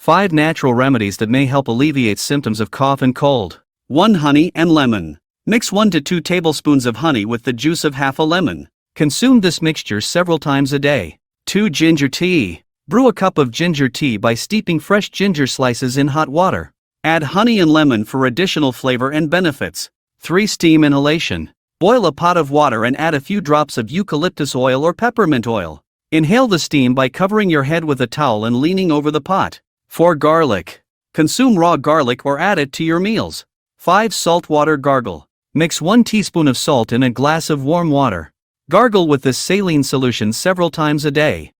5 natural remedies that may help alleviate symptoms of cough and cold. 1. Honey and lemon. Mix 1 to 2 tablespoons of honey with the juice of half a lemon. Consume this mixture several times a day. 2. Ginger tea. Brew a cup of ginger tea by steeping fresh ginger slices in hot water. Add honey and lemon for additional flavor and benefits. 3. Steam inhalation. Boil a pot of water and add a few drops of eucalyptus oil or peppermint oil. Inhale the steam by covering your head with a towel and leaning over the pot. 4. Garlic. Consume raw garlic or add it to your meals. 5. Salt water gargle. Mix 1 teaspoon of salt in a glass of warm water. Gargle with this saline solution several times a day.